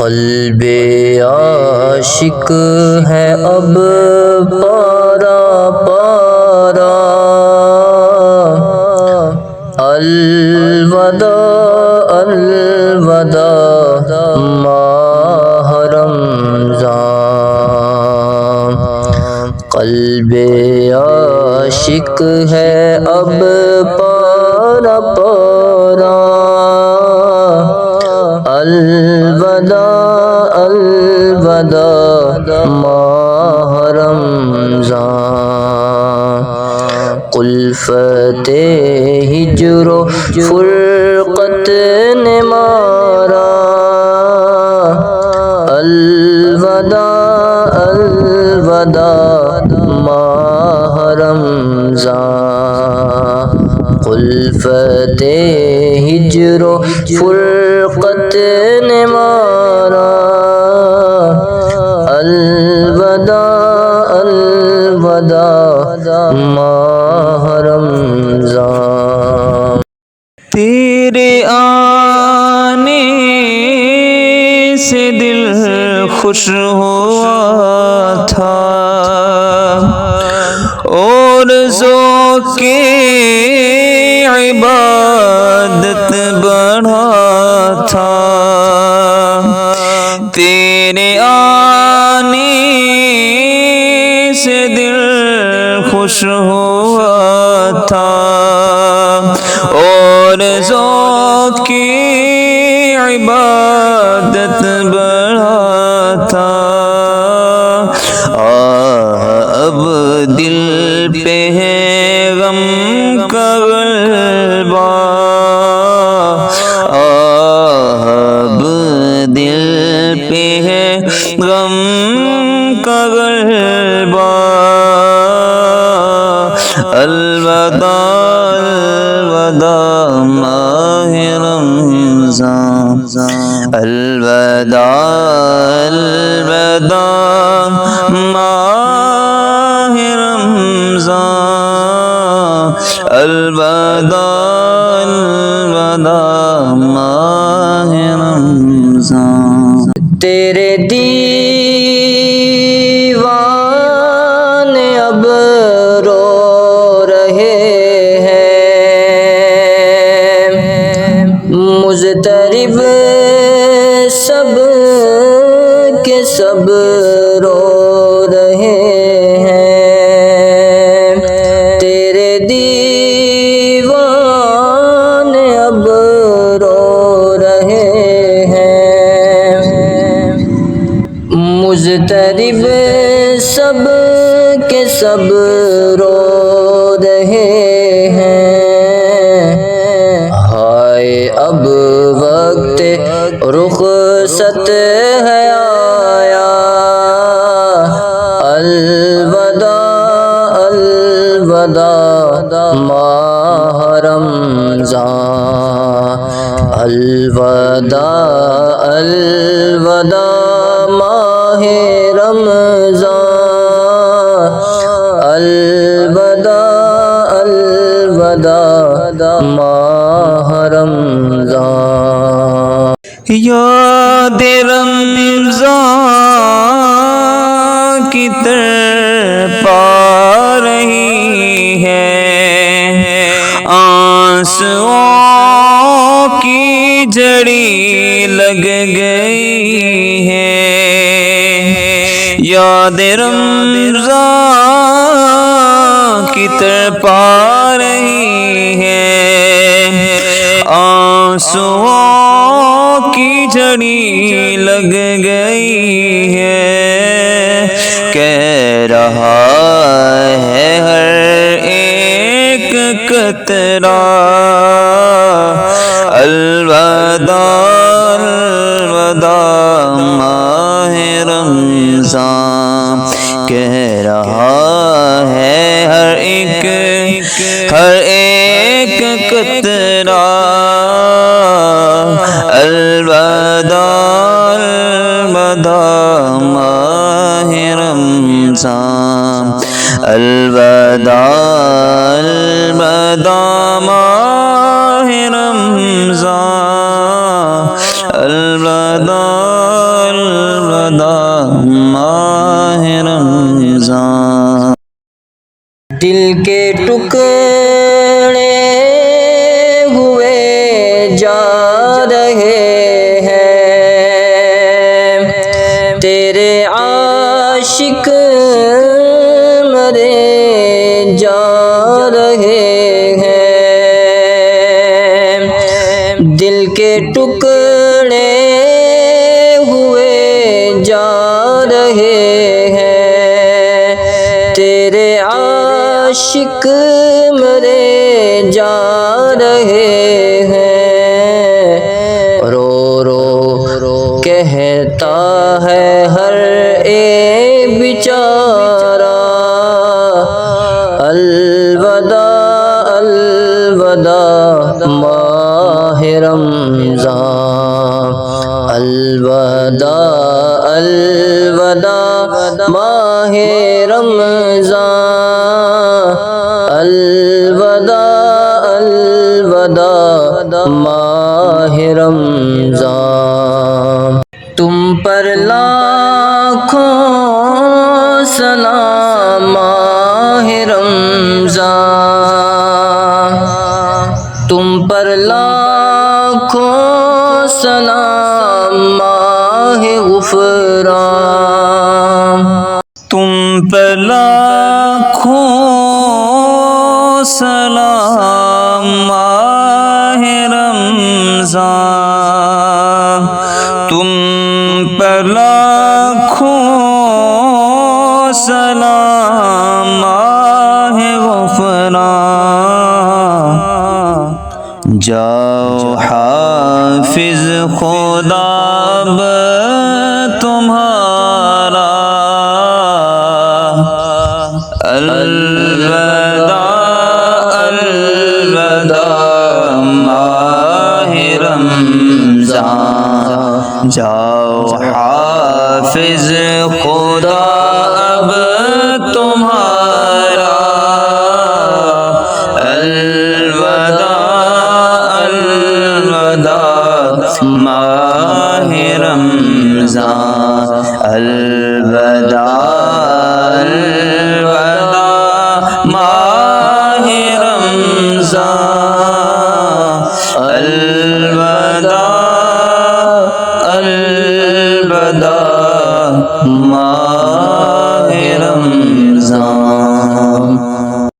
قلب عاشق ہے اب پارا پارا، الوداع الوداع ماہ رمضان۔ قلب عاشق ہے اب پارا پارا، الوداع الوداع ماہ رمضان۔ الفت ہجر و فرقت نے مارا، الوداع الوداع ماہ رمضان۔ الفت ہجر و فرقت نے مارا، الوداع الوداع ماہ رمضان۔ تیرے آنے سے دل خوش ہوا تھا، اور ذوق عبادت بڑھا تھا۔ تیرے آنے سے دل خوش ہوا تھا، اور ذوق عبادت بڑھا تھا۔ اب دل پہ ہے غم کا غلبہ، اب دل پہ ہے غم کا غلبہ، الوداع الوداع ماہ رمضان، الوداع الوداع ماہ رمضان، الوداع الوداع ماہ رمضان۔ تیرے دیوانے اب رو رہے ہیں، مضطرب سب کے سب رو رہے ہیں۔ تیرے دیوانے اب رو رہے ہیں، مضطرب سب کے سب رو رہے ہیں۔ ہائے اب وقت رخصت ہے آیا، الوداع الوداع ماہ رمضان، الوداع الوداع ماہ رمضان، الوداع الوداع ماہ رمضان۔ یاد رمضان کی تڑپا رہی ہے، آنسوؤں کی جڑی لگ گئی ہے۔ یاد رمضان کی تڑپا رہی ہے، آنسوؤں کی جڑی لگ گئی ہے۔ کہہ رہا ہے ہر ایک قطرہ، الوداع الوداع ماہ رمضان۔ کہہ رہا ہے ہر ایک قطرہ، الوداع الوداع ماہ رمضان، الوداع الوداع ماہ رمضان، الوداع دل کے ٹکڑے ہوئے جا رہے ہیں، تیرے عاشق مرے جا رہے ہیں، دل کے ٹکڑے ہوئے جا رہے ہیں، تیرے عاشق مرے جا رہے ہیں، رو رو کہتا ہے ہر ایک بیچارہ الوداع الوداع ماہ رمضان، الوداع الوداع ماہ رمضان، الوداع الوداع ماہ رمضان۔ تم پر لاکھوں سلام ماہ رمضان، تم پر لاکھوں سلام ماہ غفران، تم پر لاکھوں سلام ماہ رمضان، تم پر لاکھوں سلام ماہ غفران، جاؤ حافظ خدا اب تمہارا الوداع الوداع ماہ رمضان، جاؤ حافظ خدا اب تمہارا الوداع الوداع ماہ رمضان، الوداع الوداع ماہ رمضان۔